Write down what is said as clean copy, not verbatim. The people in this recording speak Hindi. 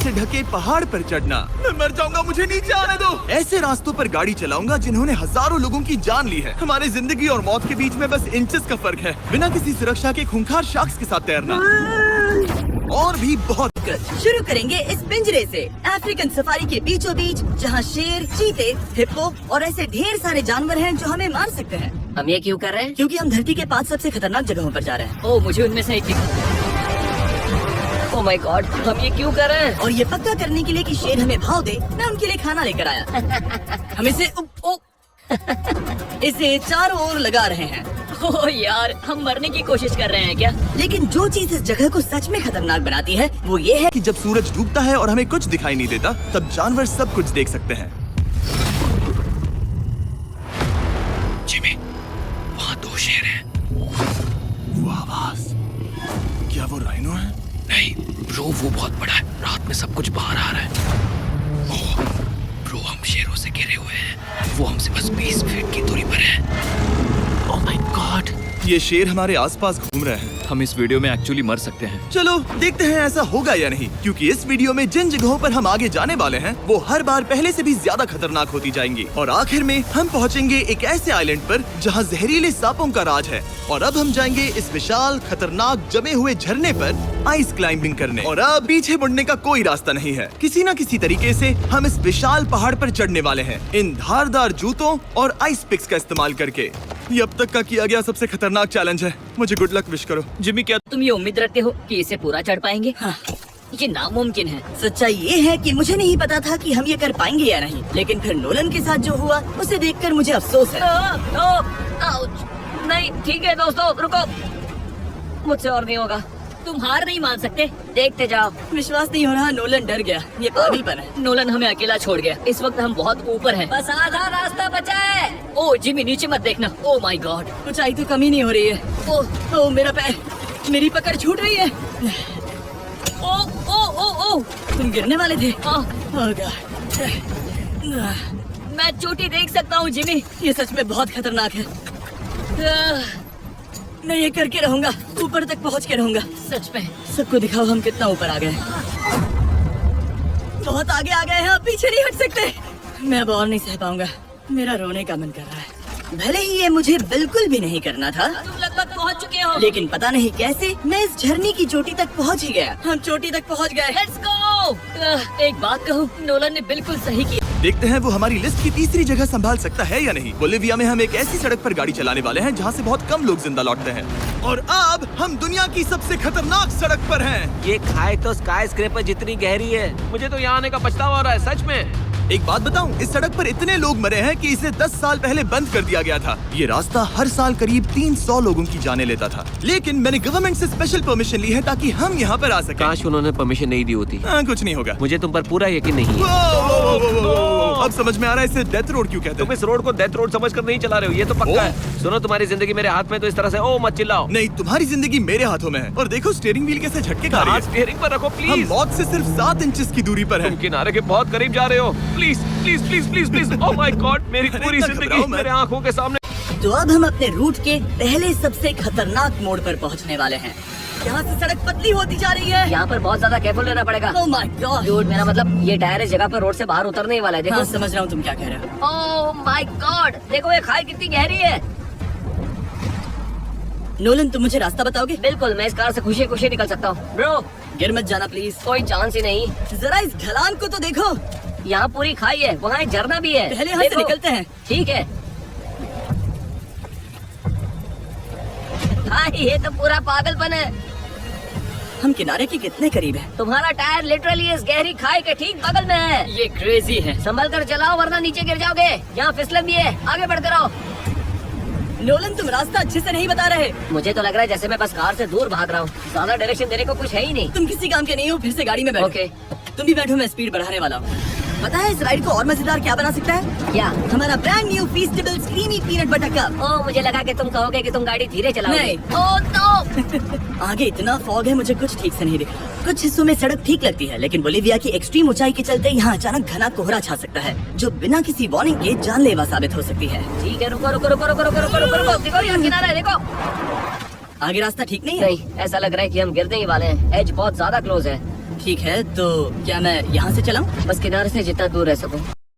से ढके पहाड़ पर चढ़ना। मैं मर जाऊंगा, मुझे नीचे आने दो। ऐसे रास्तों पर गाड़ी चलाऊंगा जिन्होंने हजारों लोगों की जान ली है। हमारी जिंदगी और मौत के बीच में बस इंचेस का फर्क है। बिना किसी सुरक्षा के खूंखार शार्क्स के साथ तैरना और भी बहुत कुछ। शुरू करेंगे इस पिंजरे से, अफ्रीकन सफारी के बीचों बीच, जहाँ शेर, चीते, हिप्पो और ऐसे ढेर सारे जानवर हैं जो हमें मार सकते हैं। हम ये क्यों कर रहे हैं? क्योंकि हम धरती के 5 सबसे खतरनाक जगहों पर जा रहे हैं। ओह, मुझे उनमें से एक ओह माय गॉड, हम ये क्यों कर रहे हैं? और ये पक्का करने के लिए कि शेर हमें भाव दे, मैं उनके लिए खाना लेकर आया। हम इसे चारों ओर लगा रहे हैं। ओह यार, हम मरने की कोशिश कर रहे हैं क्या? लेकिन जो चीज इस जगह को सच में खतरनाक बनाती है वो ये है कि जब सूरज डूबता है और हमें कुछ दिखाई नहीं देता, तब जानवर सब कुछ देख सकते हैं। जिमी, वहाँ 2 शेर हैं। वो आवाज, क्या वो राइनो है? नहीं ब्रो, वो बहुत बड़ा है। रात में सब कुछ बाहर आ रहा है। ओह ब्रो, हम शेरों से घिरे हुए हैं। वो हमसे बस 20 फीट की दूरी पर है। ओह माय गॉड, ये शेर हमारे आसपास घूम रहे हैं। हम इस वीडियो में एक्चुअली मर सकते हैं। चलो देखते हैं ऐसा होगा या नहीं, क्योंकि इस वीडियो में जिन जगहों पर हम आगे जाने वाले हैं वो हर बार पहले से भी ज्यादा खतरनाक होती जाएंगी। और आखिर में हम पहुंचेंगे एक ऐसे आइलैंड पर जहां जहरीले सांपों का राज है। और अब हम जाएंगे इस विशाल, खतरनाक, जमे हुए झरने पर आइस क्लाइंबिंग करने। और अब पीछे मुड़ने का कोई रास्ता नहीं है। किसी न किसी तरीके से हम इस विशाल पहाड़ पर चढ़ने वाले हैं, इन धारदार जूतों और आइस पिक्स का इस्तेमाल करके। ये अब तक का किया गया सबसे खतरनाक चैलेंज है। मुझे गुड लक विश करो। जिमी, क्या तुम ये उम्मीद रखते हो कि इसे पूरा चढ़ पाएंगे? हाँ। ये नामुमकिन है। सच्चाई ये है कि मुझे नहीं पता था कि हम ये कर पाएंगे या नहीं, लेकिन फिर नोलन के साथ जो हुआ उसे देखकर मुझे अफसोस है। आउच। नहीं, ठीक है दोस्तों, रुको, मुझसे और नहीं होगा। तुम हार नहीं मान सकते, देखते जाओ। विश्वास नहीं हो रहा, नोलन डर गया। ये पागलपन है। नोलन हमें अकेला छोड़ गया। इस वक्त हम बहुत ऊपर हैं। बस आधा रास्ता बचा है। ओह जिमी, नीचे मत देखना। ओह माय गॉड, ऊंचाई तो कमी नहीं हो रही है। ओह मेरा पैर, मेरी पकड़ छूट रही है। ओह ओह ओह ओह, तुम गिरने वाले थे। आह, ओह गॉड, मैं चोटी देख सकता हूँ जिमी। ये सच में बहुत खतरनाक है। आह, मैं ये करके रहूंगा, ऊपर तक पहुंच के रहूंगा। सच में। सबको दिखाओ हम कितना ऊपर आ गए। बहुत आगे आ गए हैं, अब पीछे नहीं हट सकते। मैं अब और नहीं सह पाऊंगा, मेरा रोने का मन कर रहा है। भले ही ये मुझे बिल्कुल भी नहीं करना था, तुम लगभग पहुँच चुके हो। लेकिन पता नहीं कैसे मैं इस झरने की चोटी तक पहुंच ही गया। हम चोटी तक पहुंच गए। Let's go. एक बात कहूँ, नोलन ने बिल्कुल सही किया। देखते हैं वो हमारी लिस्ट की तीसरी जगह संभाल सकता है या नहीं। बोलिविया में हम एक ऐसी सड़क पर गाड़ी चलाने वाले हैं जहाँ से बहुत कम लोग जिंदा लौटते हैं। और अब हम दुनिया की सबसे खतरनाक सड़क पर हैं। ये खाई तो स्काई स्क्रैपर जितनी गहरी है। मुझे तो यहाँ आने का पछतावा हो रहा है, सच में। एक बात बताऊं, इस सड़क पर इतने लोग मरे हैं कि इसे 10 साल पहले बंद कर दिया गया था। ये रास्ता हर साल करीब 300 लोगों की जाने लेता था, लेकिन मैंने गवर्नमेंट से स्पेशल परमिशन ली है ताकि हम यहाँ पर आ सकें। काश उन्होंने परमिशन नहीं दी होती। कुछ नहीं होगा। मुझे तुम पर पूरा यकीन नहीं है। अब समझ में आ रहा है इसे डेथ रोड क्यों कहते तुम हैं। इस रोड को डेथ रोड समझकर नहीं चला रहे हो, ये तो पक्का है। सुनो, तुम्हारी जिंदगी मेरे हाथ में, तो इस तरह से ओ मत चिल्लाओ। नहीं, तुम्हारी जिंदगी मेरे हाथों में है। और देखो स्टीयरिंग व्हील कैसे झटके खा रही है। स्टीयरिंग पर रखो हम प्लीज। मौत से सिर्फ 7 इंचेस की दूरी पर तुम हैं। किनारे के बहुत करीब जा रहे हो। Please please please please please. Oh my God, मेरी अरे पूरी इतना घबराओ जिंदगी मत। मेरे आंखों के सामने। तो अब हम अपने रूट के पहले सबसे खतरनाक मोड़ पर पहुंचने वाले हैं। यहाँ से सड़क पतली होती जा रही है। यहाँ पर बहुत ज्यादा केयरफुल रहना पड़ेगा। Oh my God. डूड, मेरा मतलब ये टायर इस जगह पर रोड से बाहर उतरने ही वाला है। देखो। हाँ, समझ रहा हूँ तुम क्या कह रहे हो। ओह माय गॉड, देखो ये खाई कितनी गहरी है। नोलन, तुम मुझे रास्ता बताओगे? बिल्कुल, मैं इस कार से खुशी खुशी निकल सकता हूँ। ब्रो, गिर मत जाना प्लीज। कोई चांस ही नहीं। जरा इस ढलान को तो देखो। यहाँ पूरी खाई है, वहाँ एक झरना भी है। पहले यहाँ से देखो। निकलते हैं। ठीक है। हाँ, ये तो पूरा पागलपन है। हम किनारे के कितने करीब हैं? तुम्हारा टायर लिटरली इस गहरी खाई के ठीक बगल में है। ये क्रेजी है। संभल कर चलाओ वरना नीचे गिर जाओगे। यहाँ फिसलन भी है, आगे बढ़ते रहो। नोलन, तुम रास्ता अच्छे से नहीं बता रहे। मुझे तो लग रहा है जैसे मैं बस कार से दूर भाग रहा हूँ। ज्यादा डायरेक्शन देने को कुछ है ही नहीं। तुम किसी काम के नहीं हो, फिर से गाड़ी में बैठो। ओके। तुम भी बैठो, मैं स्पीड बढ़ाने वाला हूँ। पता है इस राइड को और मजेदार क्या बना सकता है? क्या? हमारा brand new Feastables creamy peanut butter cup. Oh, मुझे लगा कि तुम कहोगे कि तुम गाड़ी धीरे चलाओगे। नहीं। ओह तो आगे इतना फॉग है, मुझे कुछ ठीक से नहीं दिख रहा। कुछ हिस्सों में सड़क ठीक लगती है, लेकिन बोलिविया की एक्सट्रीम ऊंचाई के चलते यहाँ अचानक घना कोहरा छा सकता है, जो बिना किसी वार्निंग के जानलेवा साबित हो सकती है। ठीक है, रुको रुको रुको रुको रुको रुको रुको रुको। देखो यहाँ किनारा है, देखो। आगे रास्ता ठीक नहीं है। नहीं, ऐसा लग रहा है कि हम गिरने ही वाले हैं। एज बहुत ज्यादा क्लोज है। ठीक है, तो क्या मैं यहाँ से चलाऊं? बस किनारे से जितना दूर रह सकूं।